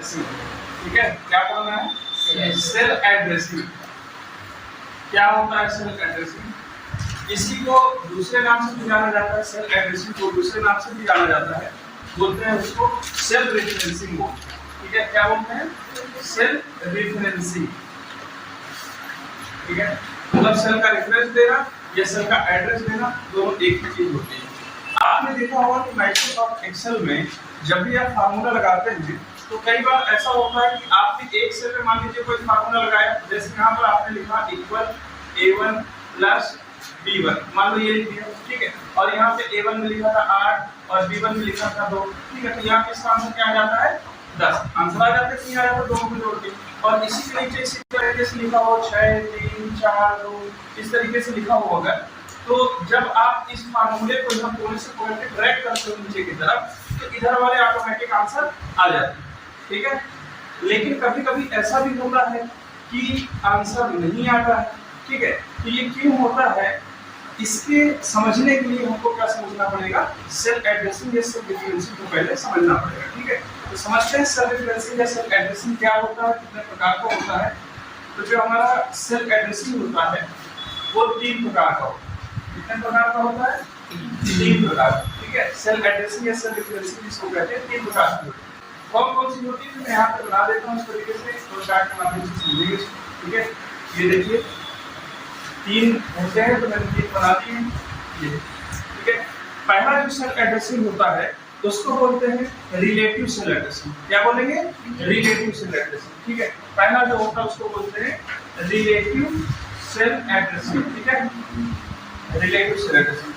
ठीक है, क्या करना है? Cell addressing. क्या होता है सेल एड्रेसिंग? इसी को दूसरे नाम से भी जाना जाता है, सेल एड्रेसिंग को दूसरे नाम से भी जाना जाता है, बोलते हैं उसको सेल रेफरेंसिंग मोड। ठीक है, क्या बोलते हैं? Cell referencing. ठीक है, मतलब सेल का रेफरेंस देना या सेल का एड्रेस देना, दोनों एक ही चीज होती है। आपने देखा होगा कि माइक्रोसॉफ्ट एक्सेल में जब भी आप फार्मूला लगाते हैं तो कई बार ऐसा होता है कि आपने एक सेल में मान लीजिए कोई फार्मूला लगाया, जैसे यहाँ पर आपने लिखा इक्वल a1 प्लस b1, मान लो ये लिख दिया, ठीक है, और यहाँ पे a1 में लिखा था 8 और b1 में लिखा था 2, ठीक है, तो यहाँ पे इसका आंसर क्या आ जाता है? 10 आंसर आ जाता है कि आ जाता है दोनों को जोड़ के। और इसी के नीचे इसी तरीके से लिखा हो 6 3 4 2, इस तरीके से लिखा हो अगर, तो जब आप इस फार्मूले को यहाँ कोने से कोने पे ड्रैग करते हो नीचे की तरफ, तो इधर वाले ऑटोमेटिक आंसर आ जाते हैं। ठीक है, लेकिन कभी कभी ऐसा भी होता है कि आंसर नहीं आता है। ठीक है, तो ये क्यों होता है, इसके समझने के लिए हमको क्या समझना पड़ेगा? सेल एड्रेसिंग या सेल रेफरेंसिंग को पहले समझना पड़ेगा। ठीक है, तो समझते हैं सेल रेफरेंसिंग या सेल एड्रेसिंग क्या होता है, कितने प्रकार का होता है। तो जो हमारा सेल एड्रेसिंग होता है वो 3 प्रकार का होता है। कितने प्रकार का होता है? 3 प्रकार। ठीक है, सेल एड्रेसिंग या सेल रेफरेंसिंग जिसको कहते हैं 3 प्रकार की होती है। कौन कौन सी होती है मैं यहाँ पे बना देता हूँ इस तरीके से, तो चार्ट के माध्यम से समझेंगे। ठीक है, ये देखिए 3 होते हैं, तो मैंने 3 बना दिए ये। ठीक है, पहला जो सेल एड्रेसिंग होता है उसको बोलते हैं रिलेटिव सेल एड्रेसिंग। क्या बोलेंगे? Relative cell addressing. ठीक है, पहला जो होता है उसको बोलते हैं रिलेटिव सेल एड्रेसिंग। ठीक है, रिलेटिव सेल एड्रेसिंग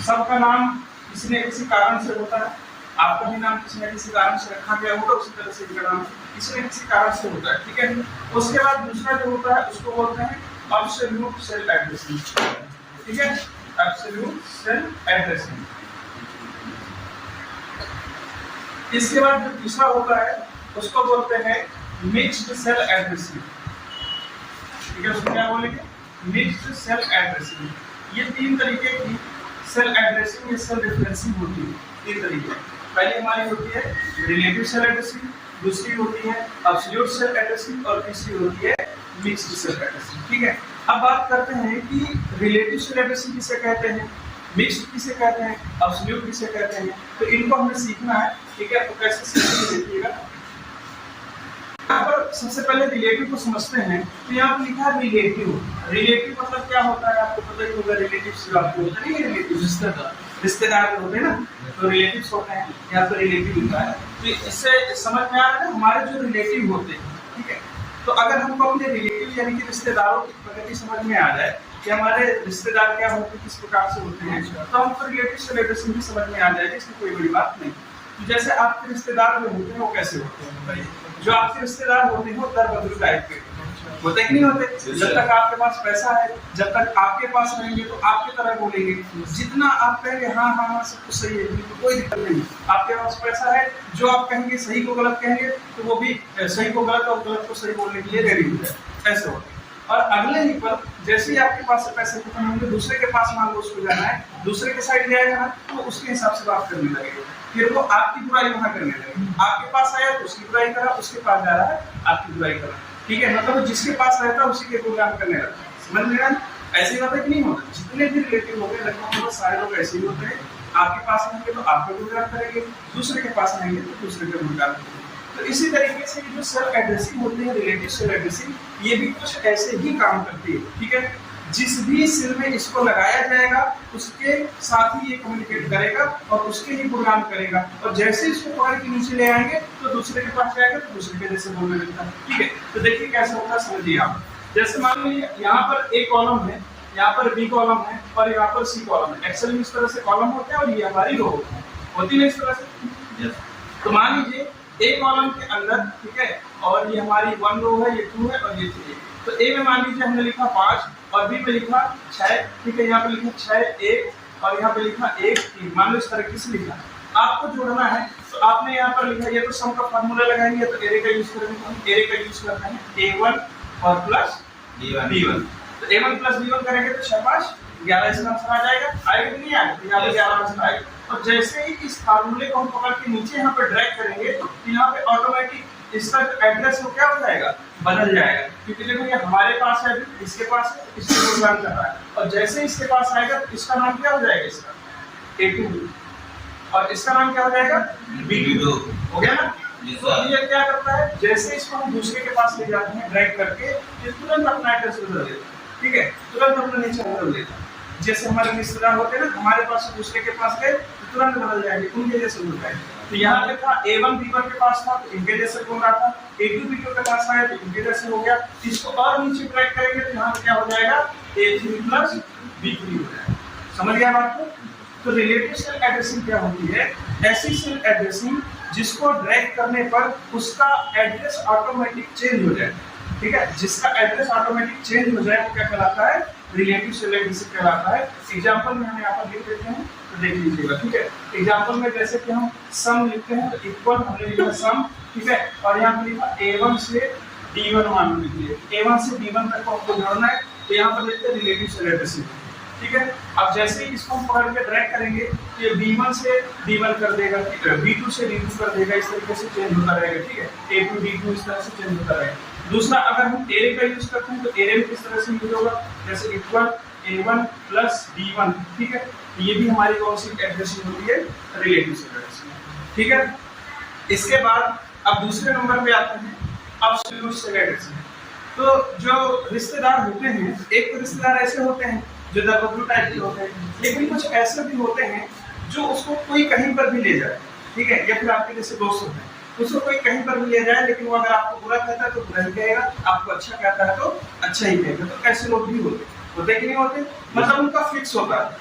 सबका नाम किसी न किसी कारण से होता है, आपका भी नाम किसी न किसी कारण से रखा गया होगा, उसी तरह से इनका नाम किसी न किसी कारण से होता है। ठीक है, उसके बाद दूसरा जो होता है उसको बोलते हैं एब्सोल्यूट सेल एड्रेसिंग। ठीक है, एब्सोल्यूट सेल एड्रेसिंग। इसके बाद जो तीसरा होता है उसको बोलते हैं मिक्स्ड सेल एड्रेसिंग। ठीक है, उसको क्या बोलेंगे? Mixed cell addressing. ये 3 तरीके की सेल एड्रेसिंग या सेल रेफरेंसिंग होती है। 3 तरीके, पहली हमारी होती है रिलेटिव सेल एड्रेसिंग, दूसरी होती है एब्सोल्यूट सेल एड्रेसिंग और तीसरी होती है मिक्स्ड सेल एड्रेसिंग। ठीक है, अब बात करते हैं कि रिलेटिव सेल एड्रेसिंग किसे कहते हैं, मिक्स्ड किसे कहते हैं, एब्सोल्यूट किसे कहते हैं, तो इनको हमें सीखना है। ठीक है, तो कैसे सीखेंगे देखिएगा। यहाँ पर सबसे पहले रिलेटिव को समझते हैं, तो यहाँ पर लिखा है रिलेटिव। रिलेटिव मतलब क्या होता है आपको पता ही होगा, रिलेटिव से आपको होता नहीं है, रिलेटिव रिश्तेदार होते हैं ना, तो रिलेटिव्स होते हैं, यहाँ पर रिलेटिव लिखा है। तो इससे समझ में आ रहा है हमारे जो रिलेटिव होते हैं। ठीक है, तो अगर हमको अपने रिलेटिव यानी कि रिश्तेदारों की प्रकृति समझ में आ जाए कि हमारे रिश्तेदार क्या होते हैं, किस प्रकार से होते हैं, तो हमको रिलेटिव सेल एड्रेसिंग भी समझ में आ जाएगी, इसमें कोई बड़ी बात नहीं। तो जैसे आपके रिश्तेदार जो होते हैं वो कैसे होते हैं बताइए? जो आपके रिश्तेदार होते हैं वो दर बदलू टाइप के होते कि नहीं होते? जब तक आपके पास पैसा है, जब तक आपके पास रहेंगे तो आपकी तरह बोलेंगे, जितना आप कहेंगे हाँ हाँ हाँ सब कुछ सही है, तो कोई दिक्कत नहीं। आपके पास पैसा है, जो आप कहेंगे सही को गलत कहेंगे तो वो भी सही को गलत और गलत को सही बोलने के लिए रेडी हो जाए, ऐसे होते हैं। और अगले ही पर जैसे ही आपके पास से पैसे खत्म होंगे, दूसरे के पास मान लो उसको जाना है, दूसरे के साइड जाएगा ना, तो उसके हिसाब से बात करने लगेगा, फिर वो आपकी बुराई वहां करने लगेगा। आपके पास आया तो उसकी बुराई करा, उसके पास जा रहा है आपकी बुराई करा। ठीक है, मतलब जिसके पास रहता है उसी के प्रोग्राम करने लगता है। समझ में आया? ऐसे ही होता है कि नहीं होता? जितने भी रिलेटिव होते हैं लगभग में सारे लोग ऐसे ही होते हैं। आपके पास रहेंगे तो आपका प्रोग्राम करेंगे, दूसरे के पास रहेंगे तो दूसरे का प्रोग्राम करेंगे। तो इसी तरीके से जो सेल एड्रेसिंग होती है, रिलेटिव सेल एड्रेसिंग, ये भी कुछ ऐसे ही काम करती है। ठीक है, जिस भी सेल में इसको लगाया जाएगा उसके साथ ही ये कम्युनिकेट करेगा और उसके ही प्रोग्राम करेगा, और जैसे इसको पकड़ के नीचे ले आएंगे तो दूसरे के पास जाएगा तो दूसरे के जैसे बोलने लगता है। ठीक है, तो देखिए कैसे होता है, समझिए आप। जैसे मान लीजिए यहाँ पर ए कॉलम है, यहाँ पर बी कॉलम है और यहाँ पर सी कॉलम है। एक्सेल में इस तरह से कॉलम होते हैं और ये हमारी रो होती है इस तरह से। तो मान लीजिए ए कॉलम के अंदर, ठीक है, और ये हमारी 1 रो है, ये 2 है और ये 3 है। तो ए में मान लीजिए हमने लिखा 5 और बी में लिखा 6। ठीक है, यहाँ पे लिखा 6 1 और यहाँ पे लिखा 1 3, मान लो इस तरीके से लिखा। आपको जोड़ना है तो आपने यहाँ पर लिखा, ये तो सम का फार्मूला लगाएंगे तो एरे का यूज करेंगे, हम एरे का यूज करते हैं a1 और प्लस b1। तो a1 प्लस b1 करेंगे तो 6 5 11 इसका आंसर आ जाएगा। आएगा कि नहीं आएगा? तो यहाँ पे 11 आंसर आएगा। और जैसे ही इस फार्मूले को हम पकड़ के नीचे यहाँ पे ड्रैग करेंगे तो यहाँ पे ऑटोमेटिक इसका एड्रेस वो क्या हो जाएगा, बदल जाएगा। क्योंकि देखो ये हमारे पास है, इसके पास है, इसको प्रोग्राम कर रहा है, और जैसे इसके पास आएगा तो इसका नाम क्या हो जाएगा, इसका A2 और इसका नाम क्या हो जाएगा, B2 हो गया ना। तो ये क्या करता है, जैसे इसको हम दूसरे के पास ले जाते हैं ड्रैग करके, ये तुरंत अपना एड्रेस बदल देता है, ठीक है, तुरंत अपना नेचर बदल देता है। जैसे हमारे रिश्तेदार होते हैं ना, हमारे पास से दूसरे के पास गए तो तुरंत बदल जाएंगे, उनके जैसे हो जाएंगे। तो यहाँ पे था A1 B1 के पास था तो इनके जैसे बोल रहा था, A2 B2 के पास आया तो इनके जैसे हो गया। इसको और नीचे ड्रैग करेंगे तो यहाँ पे क्या हो जाएगा, A3 प्लस B3 हो जाएगा। समझ गया बात को। तो रिलेटिव सेल एड्रेसिंग क्या होती है, ऐसी सेल एड्रेसिंग जिसको ड्रैग करने पर उसका एड्रेस ऑटोमेटिक चेंज हो जाए, ठीक है, जिसका एड्रेस ऑटोमेटिक चेंज हो जाए वो क्या कहलाता है, रिलेटिव सेल एड्रेसिंग कहलाता है। एग्जांपल में हम यहाँ पर लिख देते हैं तो देख लीजिएगा, ठीक है। एग्जांपल में जैसे कि हम सम लिखते हैं तो इक्वल हमने लिखा सम, ठीक है, और यहाँ पे लिखा A1 से D1 मान लीजिए, A1 से D1 तक को हमको जोड़ना है, तो यहाँ पर लिखते हैं रिलेटिव सेल एड्रेसिंग, ठीक है। अब जैसे ही इसको हम पकड़ के ड्रैग करेंगे तो ये B1 से D1 कर देगा, B2 से D2 कर देगा, इस तरीके से चेंज होता रहेगा, ठीक है, A2 D2 इस तरह से चेंज होता रहेगा। दूसरा अगर हम एरे का यूज करते हैं तो एरे में किस तरह से यूज होगा, जैसे इक्वल A1 प्लस D1, ठीक है, ये भी हमारी कौन सी एड्रेसिंग होती है, रिलेटिव सेल एड्रेसिंग, ठीक है। इसके बाद अब दूसरे नंबर पे आते हैं एब्सोल्यूट सेल एड्रेसिंग। तो जो रिश्तेदार होते हैं, एक तो रिश्तेदार ऐसे होते हैं जो दरबदलू टाइप के होते हैं, लेकिन कुछ ऐसे भी होते हैं जो उसको कोई कहीं पर भी ले जाए, ठीक है, या फिर आपके जैसे दोस्त होते हैं, उसको कोई कहीं पर भी ले जाए, लेकिन वो अगर आपको बुरा कहता है तो बुरा ही कहेगा, आपको अच्छा कहता है तो अच्छा ही कहेगा। तो ऐसे लोग भी होते कि नहीं होते, मतलब उनका फिक्स होता है,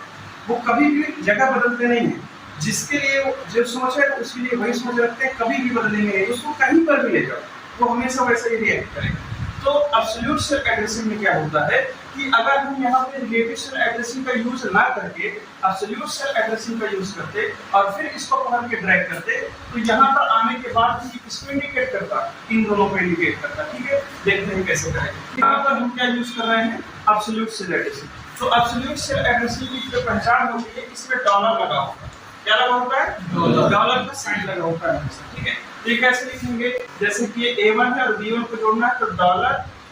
वो कभी भी जगह बदलते नहीं है, जिसके लिए वो जो सोच है उसके लिए वही सोच रखते हैं, कभी भी बदलेंगे नहीं, उसको कहीं पर भी ले जाओ वो हमेशा वैसे ही रिएक्ट करेगा। तो एब्सोल्यूट सेल एड्रेसिंग में क्या होता है कि अगर हम यहाँ पे रिलेटिव सेल एड्रेसिंग का यूज ना करके एब्सोल्यूट सेल एड्रेसिंग का यूज करते और फिर इसको पकड़ के ड्रैग करते, तो यहाँ पर आने के बाद भी इसको इंडिकेट करता, इन दोनों को इंडिकेट करता, ठीक है। देखते हैं कैसे करेंगे। यहाँ पर हम क्या यूज कर रहे हैं, एब्सोल्यूट सेल एड्रेसिंग। तो एब्सोल्यूट सेल एड्रेसिंग की जो पहचान होती है, इसमें डॉलर लगा होता है, क्या लगा होता है, डॉलर का साइन लगा होता है, ठीक है। तो ये कैसे लिखेंगे, जैसे कि ये A1 है और B1 को जोड़ना है तो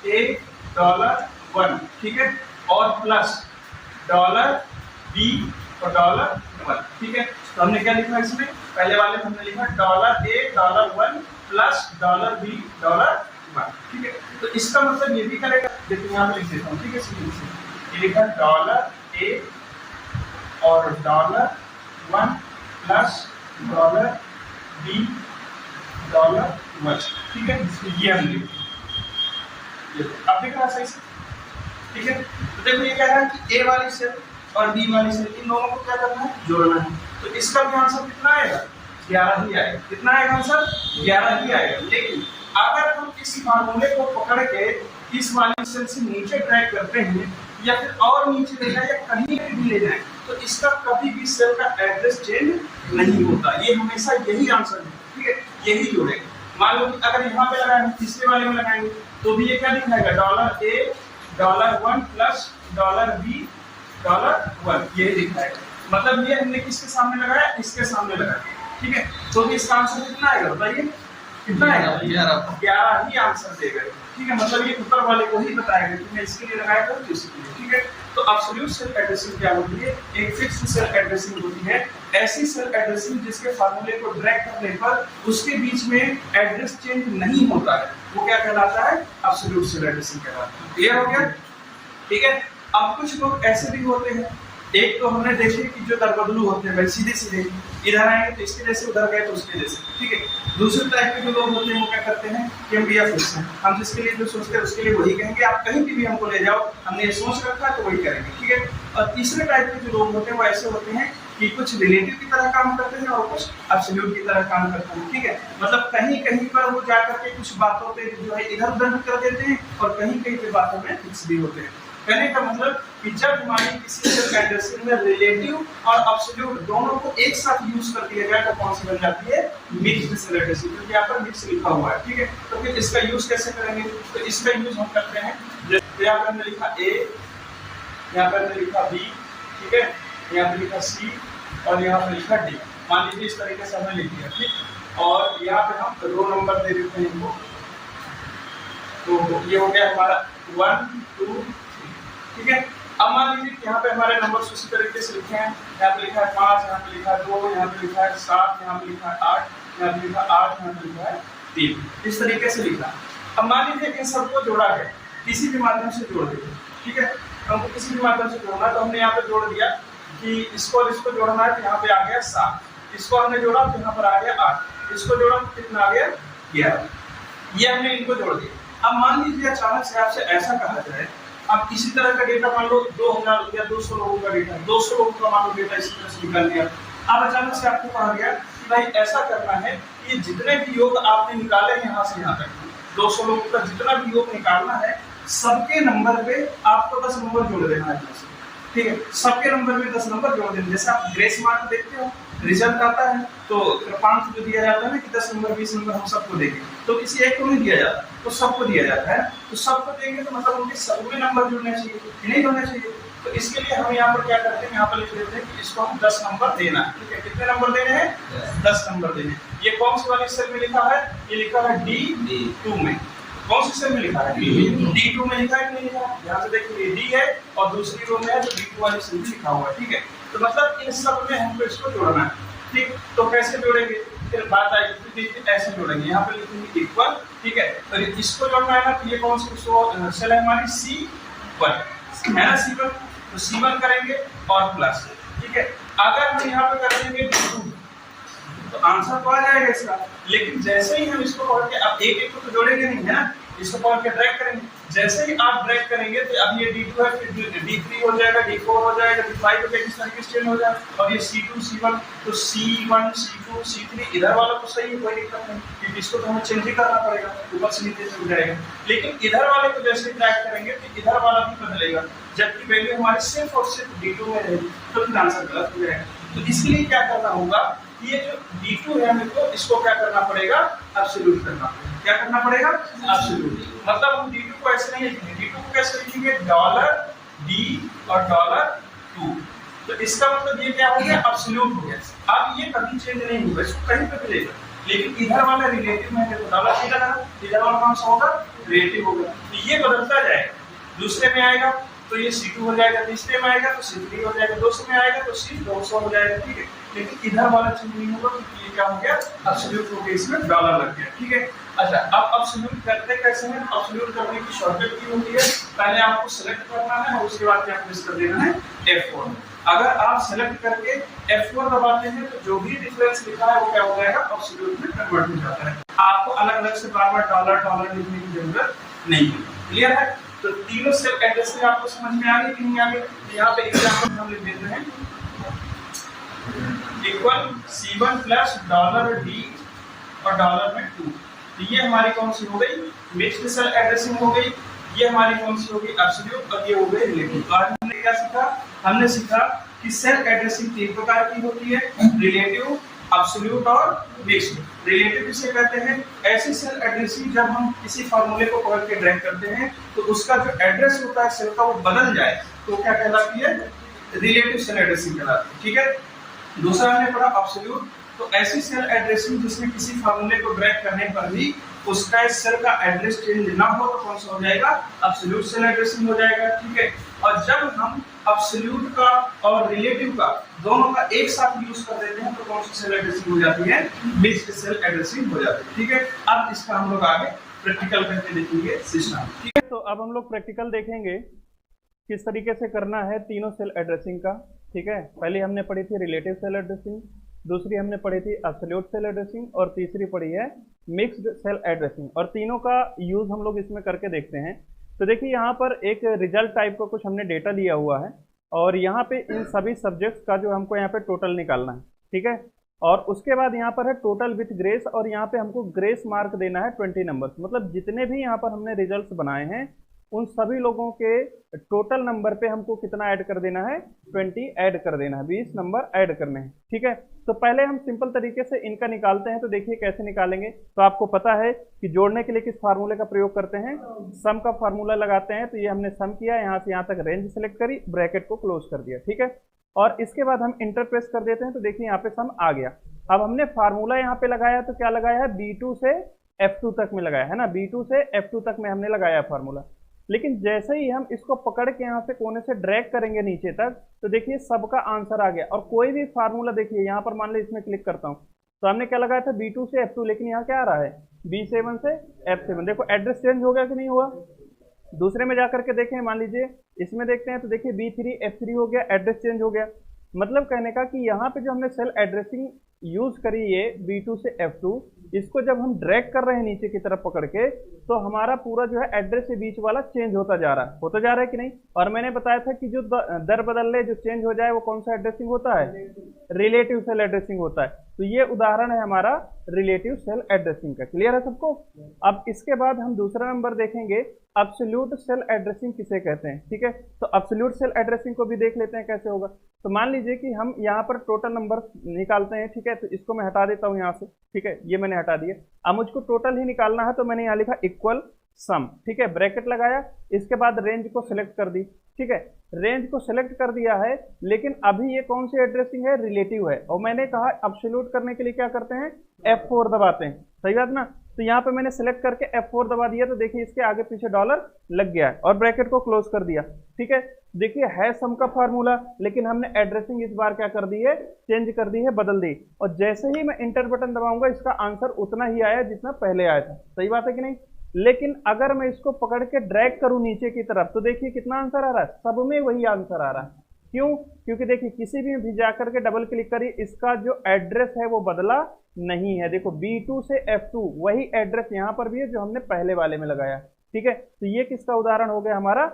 $A $1, ठीक है, और प्लस $B और $1, ठीक है। तो हमने क्या लिखा इसमें, पहले वाले हमने लिखा $A $1 प्लस $B $1, ठीक है। तो इसका मतलब ये भी करेगा, देखिए यहाँ पे लिख देता हूँ, ठीक है, सीधे से ये लिखा $A और $1 प्लस $B $1, ठीक है, ये हम लिख, अब देख रहा सही से, ठीक है। तो देखो ये कह रहा है कि A वाली सेल और B वाली सेल, इन दोनों को क्या करना है, जोड़ना है। तो इसका भी आंसर कितना आएगा, 11 ही आएगा। कितना आएगा आंसर, 11 ही आएगा। लेकिन अगर हम इस फार्मूले को पकड़ के इस वाली सेल से नीचे ड्रैग करते हैं या फिर और नीचे ले जाए या कहीं भी ले जाए, तो इसका कभी भी सेल का एड्रेस चेंज नहीं होता, ये हमेशा यही आंसर है, ठीक है, यही जोड़ेगा। मान लो कि अगर यहाँ पे लगाएंगे, तीसरे वाले में लगाएंगे तो भी ये क्या दिखाएगा, $A $1 प्लस $B $1, ये दिखाएगा। मतलब ये हमने किसके सामने लगाया, इसके सामने लगाया, ठीक है। तो भी इसका आंसर कितना आएगा, बताइए कितना आएगा, 11 ही आंसर देगा, ठीक है। मतलब ये ऊपर वाले को ही बताएगा कि मैं इसके लिए लगाया था, इसके लिए, ठीक है। तो एब्सोल्यूट सेल एड्रेसिंग क्या होती है, एक फिक्स्ड सेल एड्रेसिंग होती है, ऐसी सेल एड्रेसिंग जिसके फार्मूले को ड्रैग करने पर उसके बीच में एड्रेस चेंज नहीं होता है, वो क्या कहलाता है, एब्सोल्यूट सेल एड्रेसिंग कहलाता है। क्लियर हो गया, ठीक है। अब कुछ लोग ऐसे भी होते हैं, एक तो हमने देखे कि जो दरबदलू होते हैं, भाई सीधे सीधे इधर आएंगे तो इसके जैसे, उधर गए तो उसके जैसे, ठीक है। दूसरे टाइप के जो लोग होते हैं वो क्या करते हैं कि हम भैया फिक्स हैं, हम जिसके लिए जो सोचते हैं उसके लिए वही कहेंगे, आप कहीं भी हमको ले जाओ, हमने ये सोच रखा है तो वही करेंगे, ठीक है। और तीसरे टाइप के जो लोग होते हैं वो ऐसे होते हैं कि कुछ रिलेटिव की तरह काम करते हैं और कुछ एब्सोल्यूट की तरह काम करते हैं, ठीक है। मतलब कहीं कहीं पर वो जाकर के कुछ बातों पे जो है इधर उधर कर देते हैं और कहीं कहीं पे बातों में फिक्स भी होते हैं। कहने का मतलब कि जब हमारी किसी सेल एड्रेसिंग में रिलेटिव और एब्सोल्यूट दोनों को एक साथ यूज कर दिया जाए तो कौन सी बन जाती है, मिक्स्ड सेल एड्रेसिंग, क्योंकि यहाँ पर मिक्स लिखा हुआ है, ठीक है। तो फिर इसका यूज कैसे करेंगे, तो इसका यूज हम करते हैं, जैसे यहाँ पर हमने लिखा A, यहाँ पर हमने लिखा B, ठीक है, यहाँ पर लिखा C और यहाँ पे लिखा डी। मान लीजिए इस तरीके से हमने लिख दिया, ठीक। और यहाँ पे हम रो नंबर दे देते हैं इनको, तो ये हो गया हमारा 1 2 3, ठीक है। अब मान लीजिए यहाँ पे हमारे नंबर उसी तरीके से लिखे हैं, यहाँ पे लिखा है 5, यहाँ पे लिखा है 2, यहाँ पे लिखा है 7, यहाँ पे लिखा है 8, यहाँ पे लिखा है 8, यहाँ पे लिखा है 3, इस तरीके से लिखा। अब मान लीजिए इन सबको जोड़ा है, किसी भी माध्यम से जोड़ देंगे, ठीक है। हमको किसी भी माध्यम से जोड़ना है, तो हमने यहाँ पे जोड़ दिया कि इसको और इसको जोड़ना है, तो यहाँ पे आ गया 7, इसको हमने जोड़ा तो यहाँ पर आ गया 8, इसको जोड़ा तो कितना आ गया 11, ये हमने इनको जोड़ दिया। अब मान लीजिए अचानक से आपसे ऐसा कहा जाए, अब इसी तरह का डेटा मान लो 2000 या 200 लोगों का डेटा, 200 लोगों का मान लो डेटा इसी तरह से निकल गया। अब अचानक से आपको कहा गया कि भाई ऐसा करना है कि जितने भी योग आपने निकाले यहाँ से यहाँ तक, 200 लोगों का जितना भी योग निकालना है, सबके नंबर पे आपको 10 नंबर जोड़ देना है, ठीक है। सबके नंबर में 10 नंबर जोड़ देना। जैसे आप ग्रेस मार्क देखते हो, रिजल्ट आता है तो कृपांक जो दिया जाता है ना कि 10 नंबर 20 नंबर हम सबको देंगे, तो किसी एक को नहीं दिया जाता, तो सबको दिया जाता है। तो सबको देंगे तो मतलब उनके सब में नंबर जुड़ने चाहिए कि नहीं होने चाहिए। तो इसके लिए हम यहाँ पर क्या करते हैं, यहाँ पर लिख देते हैं कि इसको हम 10 नंबर देना है, ठीक है। कितने नंबर देने हैं? 10 नंबर देने हैं। ये कौन सी वाली सेल में लिखा है? ये लिखा है D2 में। कौन सी सेल में लिखा है? D2 में लिखा है कि नहीं लिखा है? यहाँ से देखिए D है और दूसरी रो में है तो D2 वाली सेल में लिखा हुआ है, ठीक है। तो मतलब इन सब में हमको इसको जोड़ना है, ठीक। तो कैसे जोड़ेंगे? फिर बात आएगी, ऐसे जोड़ेंगे, यहाँ पे लिखेंगे इक्वल, ठीक है। तो इसको जोड़ना है ना, तो ये कौन सी सेल है हमारी? C1 है ना, C1। तो C1 करेंगे और प्लस, ठीक है। अगर हम यहाँ पे कर देंगे D2 तो आंसर तो आ जाएगा इसका, लेकिन जैसे ही हम इसको पकड़ के, अब एक एक को तो जोड़ेंगे नहीं है ना, इसको पकड़ के ड्रैग करेंगे। जैसे ही आप ड्रैग करेंगे तो अब ये D2 है, फिर D3 हो जाएगा, D4 हो जाएगा, D5 हो जाएगा, इस तरीके से चेंज हो जाएगा। और ये C2 C1, तो C1 C2 C3 इधर वाला तो सही है, कोई दिक्कत नहीं, क्योंकि इसको तो हमें चेंज ही करना पड़ेगा, ऊपर से नीचे से जाएगा। लेकिन इधर वाले को जैसे ड्रैग करेंगे तो इधर वाला भी बदलेगा, जबकि वैल्यू हमारी सिर्फ और सिर्फ D2 में रहेगी, तो फिर आंसर गलत हो जाएगा। तो इसके लिए क्या करना होगा, ये जो D2 है हमको इसको क्या करना पड़ेगा? एब्सोल्यूट करना पड़ेगा। क्या करना पड़ेगा? एब्सोल्यूट। मतलब हम D2 को ऐसे नहीं लिखेंगे, D2 को कैसे लिखेंगे? $D और $2। तो इसका मतलब ये क्या हो गया? एब्सोल्यूट हो गया। अब ये कभी चेंज नहीं होगा, इसको कहीं पे मिलेगा, लेकिन इधर वाला रिलेटिव में है तो डॉलर ही लगा, इधर वाला कौन सा होगा? रिलेटिव होगा। तो ये बदलता जाएगा, दूसरे में आएगा तो ये C2 हो जाएगा, तीसरे में आएगा तो C3 हो जाएगा, 200 में आएगा तो C200 हो जाएगा, ठीक है। लेकिन इधर वाला चेंज नहीं होगा, क्योंकि ये क्या हो गया? एब्सोल्यूट हो गया, इसमें डॉलर लग गया, ठीक है। अच्छा, अब एब्सोल्यूट करते कैसे हैं? एब्सोल्यूट करने की शॉर्टकट की होती है, पहले आपको सेलेक्ट करना है और उसके बाद क्या प्रेस कर देना है? F4। अगर आप सेलेक्ट करके F4 दबाते हैं तो जो भी डिफरेंस लिखा है वो क्या हो जाएगा? एब्सोल्यूट में कन्वर्ट हो जाता है। आपको अलग अलग से बार बार डॉलर लिखने की जरूरत नहीं है। क्लियर है? तो तीनों सेल एड्रेसिंग आपको समझ में आ गई कि नहीं आ गई? यहाँ पे एग्जांपल हम लिख देते हैं, इक्वल C1 प्लस $D और $2। तो ये हमारी कौन सी हो गई? मिक्स्ड सेल एड्रेसिंग हो गई। ये हमारी कौन सी हो गई? एब्सोल्यूट। और ये हो गई रिलेटिव। आज हमने क्या सीखा? हमने सीखा कि सेल एड्रेसिंग 3 प्रकार की होती है, रिलेटिव, एब्सोल्यूट और मिक्स्ड। रिलेटिव किसे कहते हैं? ऐसी सेल एड्रेसिंग जब हम किसी फार्मूले को पकड़ के ड्रैग करते हैं तो उसका जो एड्रेस होता है सेल का वो बदल जाए तो क्या कहलाती है? रिलेटिव सेल एड्रेसिंग कहलाती है, ठीक है। दूसरा हमने पढ़ा एब्सोल्यूट। तो ऐसी सेल एड्रेसिंग जिसमें किसी फार्मूले को ड्रैग करने पर भी उसका इस सेल का एड्रेस चेंज ना हो तो कौन सा हो जाएगा? एब्सोल्यूट सेल एड्रेसिंग हो जाएगा, ठीक है। और जब हम एब्सोल्यूट का और रिलेटिव का दोनों का एक साथ यूज कर देते हैं तो कौन सी सेल एड्रेसिंग हो जाती है? मिक्स्ड सेल एड्रेसिंग हो जाती है, ठीक है। अब इसका हम लोग आगे प्रैक्टिकल करके देखेंगे सिस्टम, ठीक है। तो अब हम लोग प्रैक्टिकल देखेंगे किस तरीके से करना है तीनों सेल एड्रेसिंग का, ठीक है। पहले हमने पढ़ी थी रिलेटिव सेल एड्रेसिंग, दूसरी हमने पढ़ी थी एब्सोल्यूट सेल एड्रेसिंग और तीसरी पढ़ी है मिक्स्ड सेल एड्रेसिंग। और तीनों का यूज हम लोग इसमें करके देखते हैं। तो देखिए यहाँ पर एक रिजल्ट टाइप का कुछ हमने डेटा लिया हुआ है और यहाँ पे इन सभी सब्जेक्ट्स का जो हमको यहाँ पे टोटल निकालना है, ठीक है। और उसके बाद यहाँ पर है टोटल विथ ग्रेस और यहाँ पे हमको ग्रेस मार्क देना है 20 नंबर्स। मतलब जितने भी यहाँ पर हमने रिजल्ट्स बनाए हैं उन सभी लोगों के टोटल नंबर पे हमको कितना ऐड कर देना है? 20 ऐड कर देना है, 20 नंबर ऐड करने हैं, ठीक है। तो पहले हम सिंपल तरीके से इनका निकालते हैं। तो देखिए कैसे निकालेंगे। तो आपको पता है कि जोड़ने के लिए किस फार्मूले का प्रयोग करते हैं? सम का फार्मूला लगाते हैं। तो ये हमने सम किया, यहाँ से यहाँ तक रेंज सेलेक्ट करी, ब्रैकेट को क्लोज कर दिया, ठीक है। और इसके बाद हम इंटर प्रेस कर देते हैं तो देखिए यहाँ पे सम आ गया। अब हमने फार्मूला यहाँ पे लगाया तो क्या लगाया है, B2 से F2 तक में लगाया है ना, B2 से F2 तक में हमने लगाया फार्मूला। लेकिन जैसे ही हम इसको पकड़ के यहाँ से कोने से ड्रैग करेंगे नीचे तक तो देखिए सबका आंसर आ गया। और कोई भी फार्मूला देखिए यहाँ पर मान लो इसमें क्लिक करता हूँ तो हमने क्या लगाया था B2 से F2, लेकिन यहाँ क्या आ रहा है B7 से F7। देखो एड्रेस चेंज हो गया कि नहीं हुआ। दूसरे में जाकर के देखें, मान लीजिए इसमें देखते हैं तो देखिए B3 F3 हो गया, एड्रेस चेंज हो गया। मतलब कहने का कि यहाँ पे जो हमने सेल एड्रेसिंग यूज करी है B2 से F2, इसको जब हम ड्रैग कर रहे हैं नीचे की तरफ पकड़ के तो हमारा पूरा जो है एड्रेस के बीच वाला चेंज होता जा रहा है कि नहीं। और मैंने बताया था कि जो दर बदलने जो चेंज हो जाए वो कौन सा एड्रेसिंग होता है, रिलेटिव सेल एड्रेसिंग होता है। तो ये उदाहरण है हमारा रिलेटिव सेल एड्रेसिंग का। क्लियर है सबको। अब इसके बाद हम दूसरा नंबर देखेंगे, अब्सोल्यूट सेल एड्रेसिंग किसे कहते हैं। ठीक है, तो अब्सोल्यूट सेल एड्रेसिंग को भी देख लेते हैं कैसे होगा। तो मान लीजिए कि हम यहाँ पर टोटल नंबर निकालते हैं। ठीक है, तो इसको मैं हटा देता हूँ यहाँ से। ठीक है, ये मैंने हटा दिया। अब मुझको टोटल ही निकालना है तो मैंने यहाँ लिखा इक्वल सम। ठीक है, ब्रैकेट लगाया, इसके बाद रेंज को सिलेक्ट कर दी। ठीक है, रेंज को सिलेक्ट कर दिया है, लेकिन अभी ये कौन सी एड्रेसिंग है, रिलेटिव है। और मैंने कहा एब्सोल्यूट करने के लिए क्या करते हैं, F4 दबाते हैं। सही बात ना। तो यहाँ पे मैंने सिलेक्ट करके F4 दबा दिया तो देखिए इसके आगे पीछे डॉलर लग गया है और ब्रैकेट को क्लोज कर दिया। ठीक है, देखिए है सम का फार्मूला, लेकिन हमने एड्रेसिंग इस बार क्या कर दी है, चेंज कर दी है, बदल दी। और जैसे ही मैं इंटर बटन दबाऊंगा इसका आंसर उतना ही आया जितना पहले आया था। सही बात है कि नहीं। लेकिन अगर मैं इसको पकड़ के ड्रैग करूं नीचे की तरफ तो देखिए कितना आंसर आ रहा है, सब में वही आंसर आ रहा है। क्यों, क्योंकि देखिए किसी भी जाकर के डबल क्लिक करिए, इसका जो एड्रेस है वो बदला नहीं है। देखो B2 से F2 वही एड्रेस यहां पर भी है जो हमने पहले वाले में लगाया। ठीक है, तो ये किसका उदाहरण हो गया, हमारा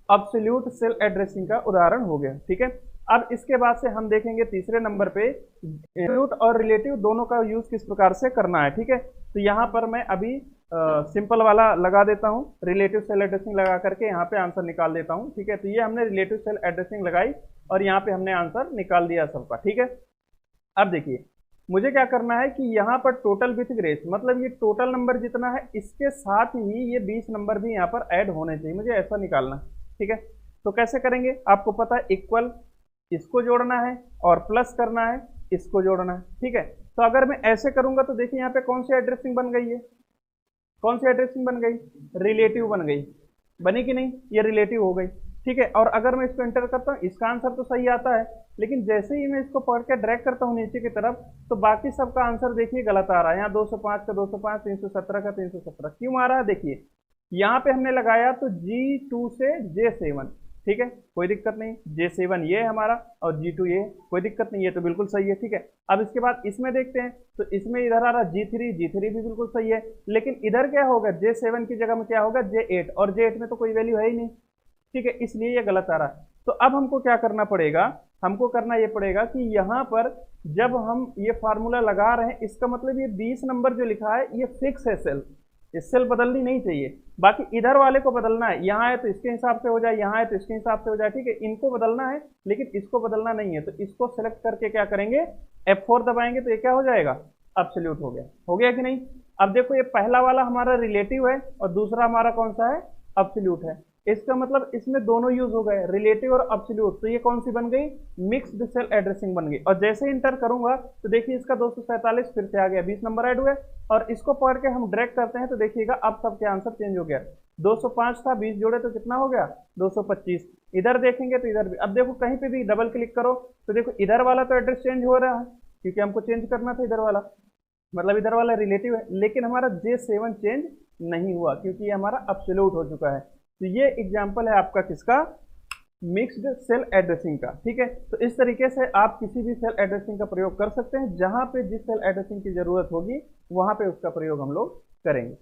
अब्सोल्यूट सेल एड्रेसिंग का उदाहरण हो गया। ठीक है, अब इसके बाद से हम देखेंगे तीसरे नंबर पे एब्सोल्यूट और रिलेटिव दोनों का यूज किस प्रकार से करना है। ठीक है, तो यहाँ पर मैं अभी सिंपल वाला लगा देता हूँ, रिलेटिव सेल एड्रेसिंग लगा करके यहाँ पे आंसर निकाल देता हूँ। ठीक है, तो ये हमने रिलेटिव सेल एड्रेसिंग लगाई और यहाँ पे हमने आंसर निकाल दिया सबका। ठीक है, अब देखिए मुझे क्या करना है कि यहाँ पर टोटल विथ ग्रेस, मतलब ये टोटल नंबर जितना है इसके साथ ही ये 20 नंबर भी यहाँ पर ऐड होने चाहिए, मुझे ऐसा निकालना। ठीक है, तो कैसे करेंगे, आपको पता है इक्वल इसको जोड़ना है और प्लस करना है इसको जोड़ना है। ठीक है, तो अगर मैं ऐसे करूंगा तो देखिए यहाँ पे कौन सी एड्रेसिंग बन गई है, कौन सी एड्रेसिंग बन गई, रिलेटिव बन गई, बनी कि नहीं, ये रिलेटिव हो गई। ठीक है, और अगर मैं इसको एंटर करता हूँ इसका आंसर तो सही आता है, लेकिन जैसे ही मैं इसको पकड़ के ड्रैग करता हूँ नीचे की तरफ तो बाकी सबका आंसर देखिए गलत आ रहा है। यहाँ 205 का 205, 317 का 317 क्यों आ रहा है, देखिए यहाँ पे हमने लगाया तो G2 से J7। ठीक है, कोई दिक्कत नहीं, J7 ये है हमारा और G2 ये, कोई दिक्कत नहीं, ये तो बिल्कुल सही है। ठीक है, अब इसके बाद इसमें देखते हैं तो इसमें इधर आ रहा G3 भी बिल्कुल सही है, लेकिन इधर क्या होगा, J7 की जगह में क्या होगा J8, और J8 में तो कोई वैल्यू है ही नहीं। ठीक है, इसलिए ये गलत आ रहा है। तो अब हमको क्या करना पड़ेगा, हमको करना ये पड़ेगा कि यहाँ पर जब हम ये फार्मूला लगा रहे हैं इसका मतलब ये 20 नंबर जो लिखा है ये फिक्स है सेल, ये सेल बदलनी नहीं चाहिए। बाकी इधर वाले को बदलना है, यहाँ है तो इसके हिसाब से हो जाए, यहाँ है तो इसके हिसाब से हो जाए। ठीक है, इनको बदलना है लेकिन इसको बदलना नहीं है। तो इसको सेलेक्ट करके क्या करेंगे, F4 दबाएंगे तो ये क्या हो जाएगा, एब्सोल्यूट हो गया। हो गया कि नहीं। अब देखो ये पहला वाला हमारा रिलेटिव है और दूसरा हमारा कौन सा है, एब्सोल्यूट है। इसका मतलब इसमें दोनों यूज हो गए, रिलेटिव और एब्सोल्यूट। तो ये कौन सी बन गई, मिक्स्ड सेल एड्रेसिंग बन गई। और जैसे इंटर करूंगा तो देखिए इसका 247 फिर से आ गया, 20 नंबर ऐड हुए। और इसको पढ़ के हम ड्रैग करते हैं तो देखिएगा अब सबके आंसर चेंज हो गया। 205 था, 20 जोड़े तो कितना हो गया, 225। इधर देखेंगे तो इधर भी, अब देखो कहीं पे भी डबल क्लिक करो तो देखो इधर वाला तो एड्रेस चेंज हो रहा है क्योंकि हमको चेंज करना था इधर वाला, मतलब इधर वाला रिलेटिव है। लेकिन हमारा J7 चेंज नहीं हुआ क्योंकि ये हमारा एब्सोल्यूट हो चुका है। तो ये एग्जाम्पल है आपका किसका, मिक्स्ड सेल एड्रेसिंग का। ठीक है, तो इस तरीके से आप किसी भी सेल एड्रेसिंग का प्रयोग कर सकते हैं, जहां पे जिस सेल एड्रेसिंग की जरूरत होगी वहां पे उसका प्रयोग हम लोग करेंगे।